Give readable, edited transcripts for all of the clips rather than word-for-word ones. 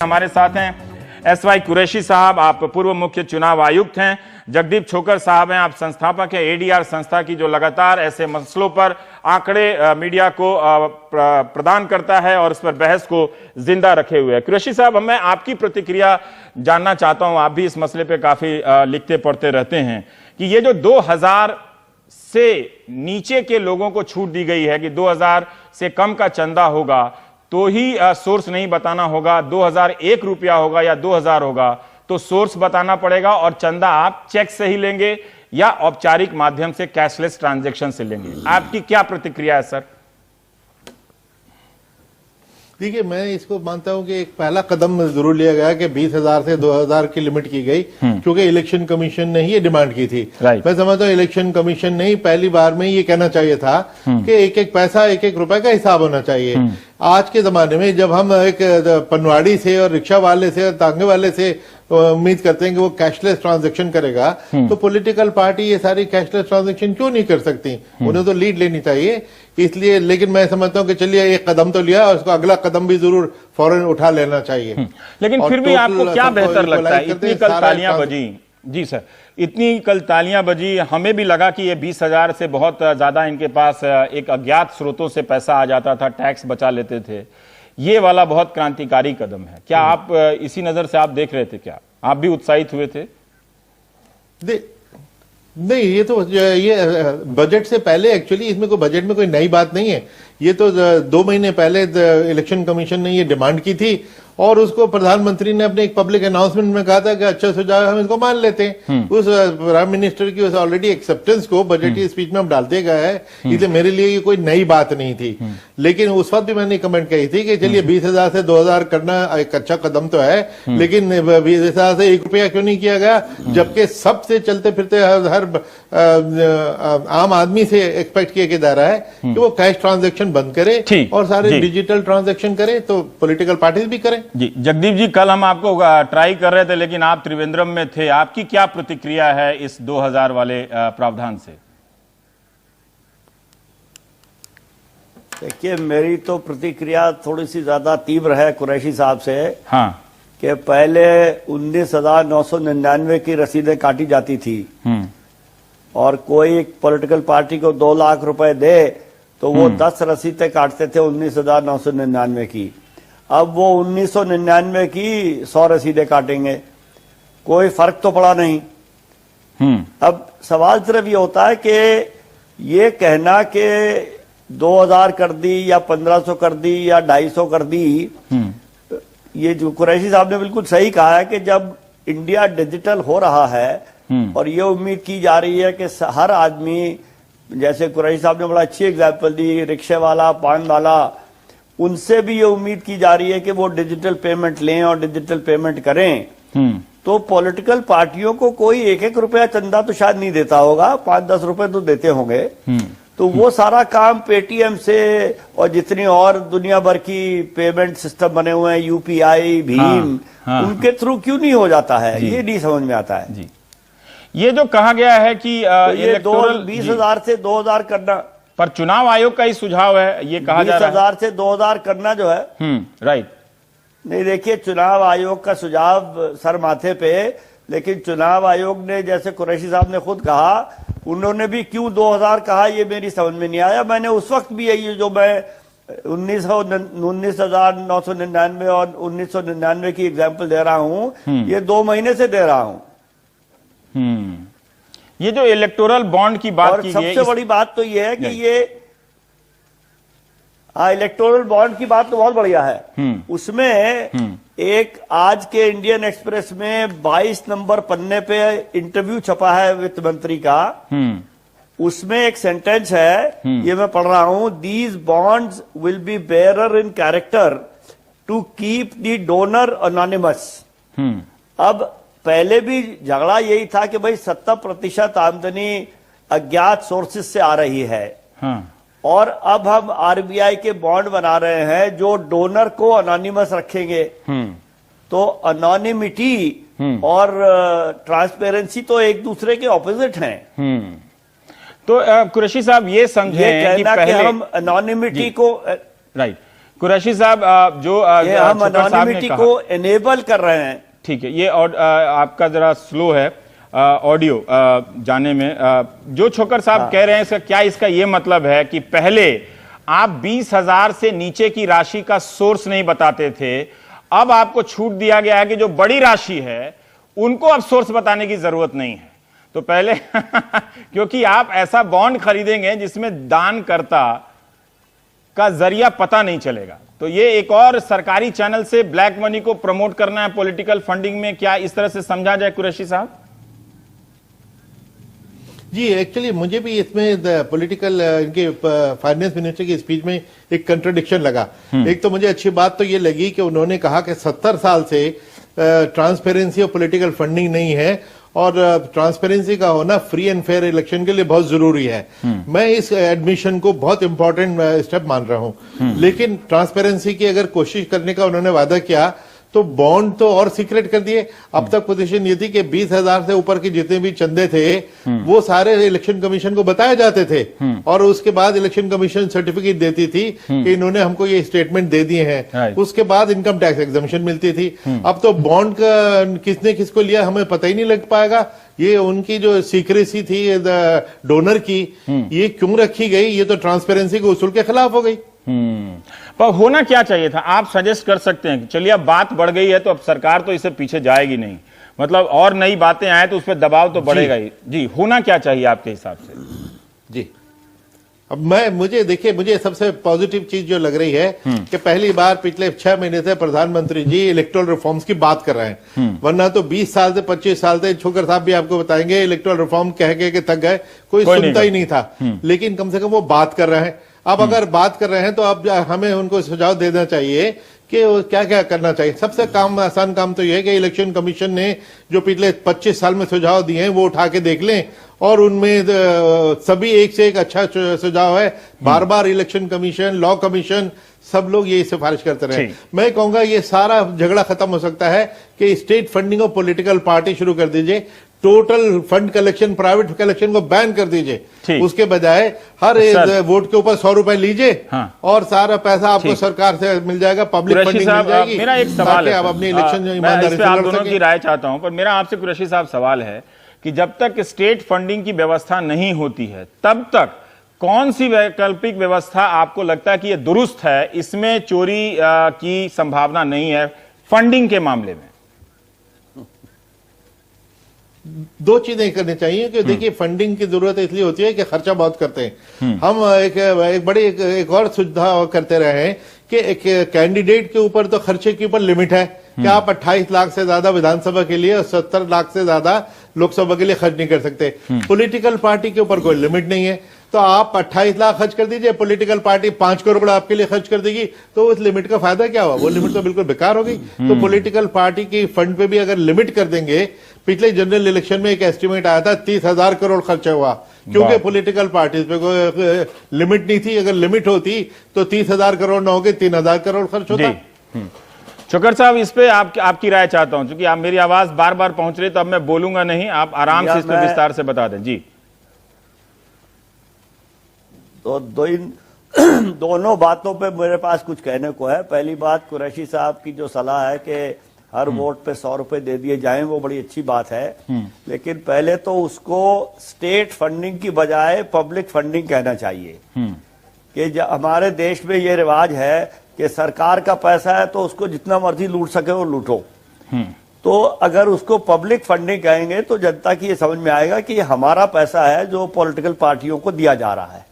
हमारे साथ हैं एसवाई कुरैशी साहब, आप पूर्व मुख्य चुनाव आयुक्त हैं। जगदीप छोकर साहब हैं, आप संस्थापक हैं एडीआर संस्था की, जो लगातार ऐसे मसलों पर आंकड़े मीडिया को प्रदान करता है और इस पर बहस को जिंदा रखे हुए है। कुरैशी साहब, मैं आपकी प्रतिक्रिया जानना चाहता हूं, आप भी इस मसले पे काफी लिखते पढ़ते रहते हैं कि ये जो 2000 से नीचे के लोगों को छूट दी गई है कि 2000 से कम का चंदा होगा तो ही सोर्स नहीं बताना होगा, 2001 रुपया होगा या 2000 होगा तो सोर्स बताना पड़ेगा, और चंदा आप चेक से ही लेंगे या औपचारिक माध्यम से कैशलेस ट्रांजैक्शन से लेंगे? आपकी क्या प्रतिक्रिया है सर? देखिए, मैं इसको मानता हूं कि एक पहला कदम जरूर लिया गया कि 20,000 से 2,000 की लिमिट की गई, क्योंकि इलेक्शन कमीशन ने ही ये डिमांड की थी। मैं समझता हूं इलेक्शन कमीशन ने ही पहली बार में ये कहना चाहिए था कि एक एक पैसा, एक एक रुपए का हिसाब होना चाहिए। आज के जमाने में जब हम एक पनवाड़ी से और रिक्शा वाले से और तांगे वाले से उम्मीद करते हैं कि वो कैशलेस ट्रांजैक्शन करेगा, तो पॉलिटिकल पार्टी ये सारी कैशलेस ट्रांजैक्शन क्यों नहीं कर सकती? उन्हें तो लीड लेनी चाहिए। इसलिए लेकिन मैं समझता हूं कि चलिए एक कदम तो लिया, और उसको अगला कदम भी जरूर फौरन उठा लेना चाहिए। लेकिन फिर भी आपको क्या बेहतर लगता है? इतनी कल तालियां बजी, जी सर, इतनी कल तालियां बजी, हमें भी लगा कि ये 20,000 से बहुत ज्यादा इनके पास एक अज्ञात स्रोतों से पैसा आ जाता था, टैक्स बचा लेते थे। ये वाला बहुत क्रांतिकारी कदम है। क्या आप इसी नजर से आप देख रहे थे? क्या आप भी उत्साहित हुए थे? नहीं, ये तो ये बजट से पहले, एक्चुअली इसमें कोई बजट में कोई नई बात नहीं है। ये तो 2 महीने पहले इलेक्शन कमीशन ने ये डिमांड की थी और उसको प्रधानमंत्री ने अपने एक पब्लिक अनाउंसमेंट में कहा था कि अच्छा सुझाव, हम इसको मान लेते हैं। उस प्राइम मिनिस्टर की उस ऑलरेडी एक्सेप्टेंस को बजटीय स्पीच में हम डालते गए हैं, इसलिए मेरे लिए ये कोई नई बात नहीं थी। लेकिन उस वक्त भी मैंने कमेंट कही थी कि चलिए 20,000 से 2,000 करना एक अच्छा कदम तो है, लेकिन 20,000 से 1 रुपया क्यों नहीं किया गया? जबकि सबसे चलते फिरते हर आम आदमी से एक्सपेक्ट किया जा रहा है कि वो कैश ट्रांजेक्शन बंद करे और सारे डिजिटल ट्रांजेक्शन करे, तो पॉलिटिकल पार्टीज भी करें। जी जगदीप जी, कल हम आपको ट्राई कर रहे थे लेकिन आप त्रिवेंद्रम में थे, आपकी क्या प्रतिक्रिया है इस 2000 वाले प्रावधान से? देखिए, मेरी तो प्रतिक्रिया थोड़ी सी ज्यादा तीव्र है कुरैशी साहब से। हाँ, कि पहले 19,999 की रसीदें काटी जाती थी और कोई पॉलिटिकल पार्टी को 2 लाख रुपए दे तो वो 10 रसीदें काटते थे 19,999 की। अब वो 1999 की 100 रसीदें काटेंगे, कोई फर्क तो पड़ा नहीं। अब सवाल सिर्फ ये होता है कि ये कहना कि 2,000 कर दी या 1,500 कर दी या 250 कर दी, ये जो कुरैशी साहब ने बिल्कुल सही कहा है कि जब इंडिया डिजिटल हो रहा है और ये उम्मीद की जा रही है कि हर आदमी, जैसे कुरैशी साहब ने बड़ा अच्छी एग्जाम्पल दी, रिक्शे वाला, पान वाला, उनसे भी ये उम्मीद की जा रही है कि वो डिजिटल पेमेंट लें और डिजिटल पेमेंट करें। तो पॉलिटिकल पार्टियों को कोई 1-1 रुपया चंदा तो शायद नहीं देता होगा, 5-10 रुपए तो देते होंगे। तो वो सारा काम पेटीएम से और जितनी और दुनिया भर की पेमेंट सिस्टम बने हुए हैं, यूपीआई, भीम, उनके थ्रू क्यों नहीं हो जाता है? ये नहीं समझ में आता है जी। ये जो कहा गया है कि ये 20,000 से 2,000 करना, पर चुनाव आयोग का ही सुझाव है, ये कहा जा रहा है 20,000 से 2,000 करना जो है। राइट। नहीं, देखिए, चुनाव आयोग का सुझाव सर माथे पे, लेकिन चुनाव आयोग ने, जैसे कुरैशी साहब ने खुद कहा, उन्होंने भी क्यों 2,000 कहा ये मेरी समझ में नहीं आया। मैंने उस वक्त भी यही, जो मैं 19,999 और 1999 की एग्जाम्पल दे रहा हूं, ये 2 महीने से दे रहा हूं। ये जो इलेक्टोरल बॉन्ड की बात की, सबसे बड़ी बात तो ये है कि ये इलेक्टोरल बॉन्ड की बात तो बहुत बढ़िया है। उसमें एक आज के इंडियन एक्सप्रेस में 22 नंबर पन्ने पे इंटरव्यू छपा है वित्त मंत्री का। उसमें एक सेंटेंस है, ये मैं पढ़ रहा हूं, these bonds will be bearer in character to keep the donor anonymous. अब पहले भी झगड़ा यही था कि भाई 70% आमदनी अज्ञात सोर्सेज से आ रही है, और अब हम आरबीआई के बॉन्ड बना रहे हैं जो डोनर को अनोनिमस रखेंगे। तो अनोनिमिटी और ट्रांसपेरेंसी तो एक दूसरे के ऑपोजिट हैं। तो कुरैशी साहब ये समझे कि पहले हम अनोनिमिटी को, राइट, कुरैशी साहब जो ये हम छोकर साहब ने अनोनिमिटी कहा, को एनेबल कर रहे हैं। ठीक है, ये आपका जरा स्लो है ऑडियो जाने में। जो छोकर साहब कह रहे हैं इसका क्या, इसका ये मतलब है कि पहले आप 20,000 से नीचे की राशि का सोर्स नहीं बताते थे, अब आपको छूट दिया गया है कि जो बड़ी राशि है उनको अब सोर्स बताने की जरूरत नहीं है। तो पहले क्योंकि आप ऐसा बॉन्ड खरीदेंगे जिसमें दानकर्ता का जरिया पता नहीं चलेगा, तो ये एक और सरकारी चैनल से ब्लैक मनी को प्रमोट करना है पॉलिटिकल फंडिंग में, क्या इस तरह से समझा जाए कुरैशी साहब? जी, एक्चुअली मुझे भी इसमें पॉलिटिकल इनके फाइनेंस मिनिस्टर की स्पीच में एक कंट्राडिक्शन लगा। एक तो मुझे अच्छी बात तो ये लगी कि उन्होंने कहा कि 70 साल से ट्रांसपेरेंसी और पॉलिटिकल फंडिंग नहीं है, और ट्रांसपेरेंसी का होना फ्री एंड फेयर इलेक्शन के लिए बहुत जरूरी है। मैं इस एडमिशन को बहुत इंपॉर्टेंट स्टेप मान रहा हूं, लेकिन ट्रांसपेरेंसी की अगर कोशिश करने का उन्होंने वादा किया तो बॉन्ड तो और सीक्रेट कर दिए। अब तक पोजीशन ये थी कि 20,000 से ऊपर के जितने भी चंदे थे वो सारे इलेक्शन कमीशन को बताए जाते थे, और उसके बाद इलेक्शन कमीशन सर्टिफिकेट देती थी कि इन्होंने हमको ये स्टेटमेंट दे दिए हैं। उसके बाद इनकम टैक्स एग्जम्पशन मिलती थी। अब तो बॉन्ड का किसने किसको लिया हमें पता ही नहीं लग पाएगा। ये उनकी जो सीक्रेसी थी डोनर की, ये क्यों रखी गई? ये तो ट्रांसपेरेंसी के उसूल के खिलाफ हो गई। पर होना क्या चाहिए था? आप सजेस्ट कर सकते हैं कि चलिए अब बात बढ़ गई है तो अब सरकार तो इससे पीछे जाएगी नहीं, मतलब और नई बातें आए तो उस पर दबाव तो बढ़ेगा ही। जी, होना क्या चाहिए आपके हिसाब से? जी, अब मुझे सबसे पॉजिटिव चीज जो लग रही है कि पहली बार पिछले 6 महीने से प्रधानमंत्री जी इलेक्टोरल रिफॉर्म्स की बात कर रहे हैं। वरना तो 20 साल से 25 साल से छोकर साहब भी आपको बताएंगे इलेक्टोरल रिफॉर्म कह के थक गए, कोई सुनता ही नहीं था। लेकिन कम से कम वो बात कर रहे हैं। अब अगर बात कर रहे हैं तो अब हमें उनको सुझाव देना चाहिए कि क्या क्या करना चाहिए। सबसे आसान काम तो यह है कि इलेक्शन कमीशन ने जो पिछले 25 साल में सुझाव दिए हैं वो उठा के देख लें, और उनमें सभी एक से एक अच्छा सुझाव है। बार बार इलेक्शन कमीशन, लॉ कमीशन, सब लोग ये सिफारिश करते रहे। मैं कहूंगा ये सारा झगड़ा खत्म हो सकता है कि state funding of political party शुरू कर दीजिए। Total fund collection, private collection को बैन कर दीजिए। उसके बजाय हर वोट के ऊपर 100 रुपए लीजिए, और सारा पैसा आपको सरकार से मिल जाएगा, पब्लिक फंडिंग मिल जाएगी। मेरा एक सवाल है, आप अपनी इलेक्शन ईमानदारी से आप दोनों की राय चाहता हूं, पर मेरा आपसे कुरैशी साहब सवाल है कि जब तक स्टेट फंडिंग की व्यवस्था नहीं होती है तब तक कौन सी वैकल्पिक व्यवस्था आपको लगता है कि ये दुरुस्त है, इसमें चोरी की संभावना नहीं है फंडिंग के मामले में? दो चीजें करनी चाहिए कि देखिए, फंडिंग की जरूरत इसलिए होती है कि खर्चा बहुत करते हैं। हम एक और सुझाव करते रहे हैं कि एक कैंडिडेट के ऊपर तो खर्चे के ऊपर लिमिट है कि आप 28 लाख से ज्यादा विधानसभा के लिए और 70 लाख से ज्यादा लोकसभा के लिए खर्च नहीं कर सकते। पॉलिटिकल पार्टी के ऊपर कोई लिमिट नहीं है, तो आप 28 लाख खर्च कर दीजिए, पॉलिटिकल पार्टी 5 करोड़ आपके लिए खर्च कर देगी, तो उस लिमिट का फायदा क्या हुआ? वो लिमिट तो बिल्कुल बेकार हो गई। तो पॉलिटिकल पार्टी की फंड पे भी अगर लिमिट कर देंगे, पिछले जनरल इलेक्शन में एक एस्टिमेट आया था 30,000 करोड़ खर्चा हुआ, क्योंकि पॉलिटिकल पार्टी पे कोई लिमिट नहीं थी। अगर लिमिट होती तो 30,000 करोड़ न होके 3,000 करोड़ खर्च होता। छोकर साहब, इस पे आपकी राय चाहता हूं, क्योंकि आप मेरी आवाज बार बार पहुंच रही, तो अब मैं बोलूंगा नहीं, आप आराम से इस पे विस्तार से बता दें। जी, तो दोनों बातों पे मेरे पास कुछ कहने को है। पहली बात, कुरैशी साहब की जो सलाह है कि हर वोट पे 100 रुपए दे दिए जाएं, वो बड़ी अच्छी बात है। लेकिन पहले तो उसको स्टेट फंडिंग की बजाय पब्लिक फंडिंग कहना चाहिए। कि हमारे देश में ये रिवाज है कि सरकार का पैसा है तो उसको जितना मर्जी लूट सके वो लूटो। तो अगर उसको पब्लिक फंडिंग कहेंगे तो जनता की ये समझ में आएगा कि ये हमारा पैसा है जो पॉलिटिकल पार्टियों को दिया जा रहा है।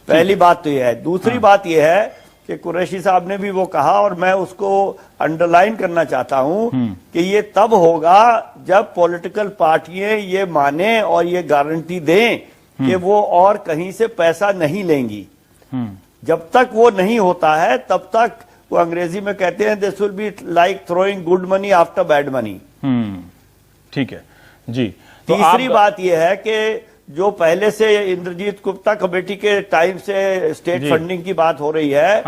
पहली बात तो यह है। दूसरी बात यह है कि कुरैशी साहब ने भी वो कहा, और मैं उसको अंडरलाइन करना चाहता हूं कि ये तब होगा जब पॉलिटिकल पार्टियां ये माने और ये गारंटी दें कि वो और कहीं से पैसा नहीं लेंगी। जब तक वो नहीं होता है तब तक वो अंग्रेजी में कहते हैं this will be like throwing good money after bad money. ठीक है जी। तो तीसरी बात यह है कि जो पहले से इंद्रजीत गुप्ता कमेटी के टाइम से स्टेट फंडिंग की बात हो रही है,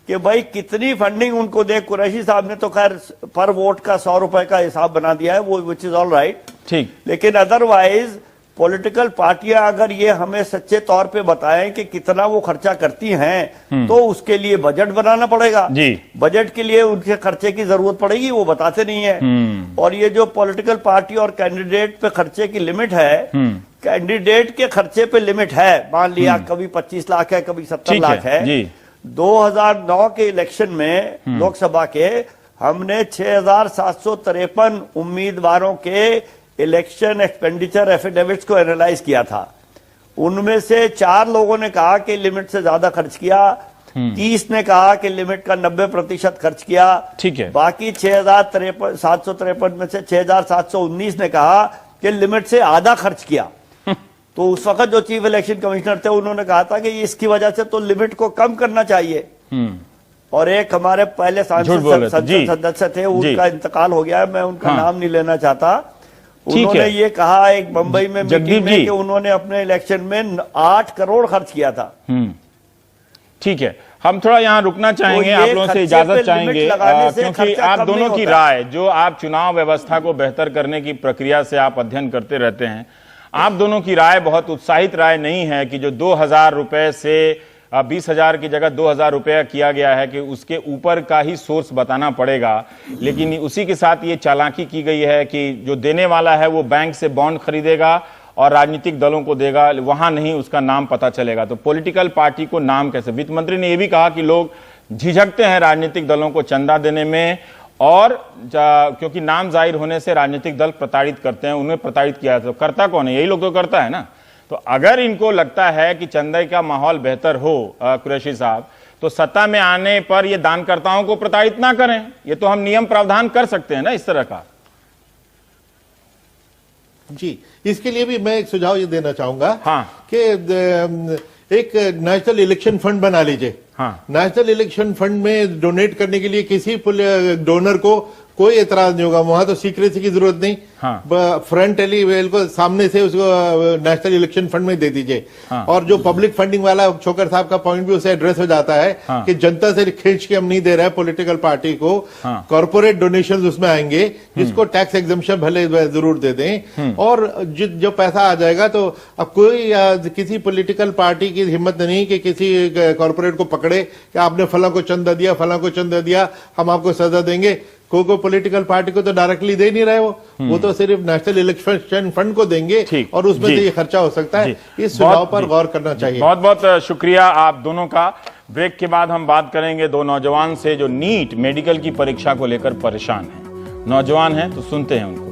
कि भाई कितनी फंडिंग उनको दे। कुरैशी साहब ने तो खैर पर वोट का 100 रुपए का हिसाब बना दिया है, वो विच इज ऑल राइट। ठीक। लेकिन अदरवाइज पॉलिटिकल पार्टियां अगर ये हमें सच्चे तौर पे बताएं कि कितना वो खर्चा करती हैं, तो उसके लिए बजट बनाना पड़ेगा जी। बजट के लिए उनके खर्चे की जरूरत पड़ेगी, वो बताते नहीं है। और ये जो पॉलिटिकल पार्टी और कैंडिडेट पे खर्चे की लिमिट है, कैंडिडेट के खर्चे पे लिमिट है। मान लिया कभी 25 लाख है, कभी 70 लाख है। जी। 2009 के इलेक्शन में लोकसभा के हमने 6,753 उम्मीदवारों के इलेक्शन एक्सपेंडिचर एफिडेविट्स को एनालाइज किया था। उनमें से 4 लोगों ने कहा कि लिमिट से ज्यादा खर्च किया, 30 ने कहा कि लिमिट का 90% खर्च किया। ठीक है। बाकी 6,753 में से 6,719 ने कहा कि लिमिट से आधा खर्च किया। तो उस वक्त जो चीफ इलेक्शन कमिश्नर थे, उन्होंने कहा था कि इसकी वजह से तो लिमिट को कम करना चाहिए। और एक हमारे पहले सांसद सदस्य थे, उनका इंतकाल हो गया है, मैं उनका नाम नहीं लेना चाहता। उन्होंने ये कहा एक मुंबई में मीटिंग में कि उन्होंने अपने इलेक्शन में 8 करोड़ खर्च किया था। ठीक है, हम थोड़ा यहाँ रुकना चाहेंगे, आप लोगों से इजाजत चाहेंगे, क्योंकि आप दोनों की राय, जो आप चुनाव व्यवस्था को बेहतर करने की प्रक्रिया से आप अध्ययन करते रहते हैं, आप दोनों की राय बहुत उत्साहित राय नहीं है कि जो 2,000 रुपए से 20,000 की जगह 2,000 रुपया किया गया है कि उसके ऊपर का ही सोर्स बताना पड़ेगा। लेकिन उसी के साथ ये चालाकी की गई है कि जो देने वाला है वो बैंक से बॉन्ड खरीदेगा और राजनीतिक दलों को देगा, वहां नहीं उसका नाम पता चलेगा। तो पॉलिटिकल पार्टी को नाम कैसे? वित्त मंत्री ने यह भी कहा कि लोग झिझकते हैं राजनीतिक दलों को चंदा देने में, और क्योंकि नाम जाहिर होने से राजनीतिक दल प्रताड़ित करते हैं। उन्हें प्रताड़ित किया तो करता कौन है? यही लोग तो करता है ना। तो अगर इनको लगता है कि चंदे का माहौल बेहतर हो कुरैशी साहब, तो सत्ता में आने पर ये दानकर्ताओं को प्रताड़ित ना करें। ये तो हम नियम प्रावधान कर सकते हैं ना इस तरह का। जी, इसके लिए भी मैं एक सुझाव ये देना चाहूंगा। हाँ। कि एक नेशनल इलेक्शन फंड बना लीजिए। हाँ। नेशनल इलेक्शन फंड में डोनेट करने के लिए किसी डोनर को कोई एतराज नहीं होगा, वहां तो सीक्रेसी की जरूरत नहीं। हाँ। फ्रंटली बिल्कुल सामने से उसको नेशनल इलेक्शन फंड में दे दीजिए। हाँ। और जो पब्लिक फंडिंग वाला छोकर साहब का पॉइंट भी उसे एड्रेस हो जाता है। हाँ। कि जनता से खींच के हम नहीं दे रहे हैं पॉलिटिकल पार्टी को। हाँ। कॉर्पोरेट डोनेशन उसमें आएंगे, जिसको टैक्स एग्जम्पशन भले जरूर दे दें। और जो पैसा आ जाएगा, तो अब कोई किसी पॉलिटिकल पार्टी की हिम्मत नहीं कि किसी कॉर्पोरेट को पकड़े कि आपने फला को चंदा दिया, फला को चंदा दिया, हम आपको सजा देंगे। को पॉलिटिकल पार्टी को तो डायरेक्टली दे नहीं रहे, वो तो सिर्फ नेशनल इलेक्शन फंड को देंगे, और उसमें से ये खर्चा हो सकता है। इस सुझाव पर गौर करना चाहिए। बहुत बहुत शुक्रिया आप दोनों का। ब्रेक के बाद हम बात करेंगे 2 नौजवान से जो नीट मेडिकल की परीक्षा को लेकर परेशान हैं। नौजवान हैं तो सुनते हैं उनको।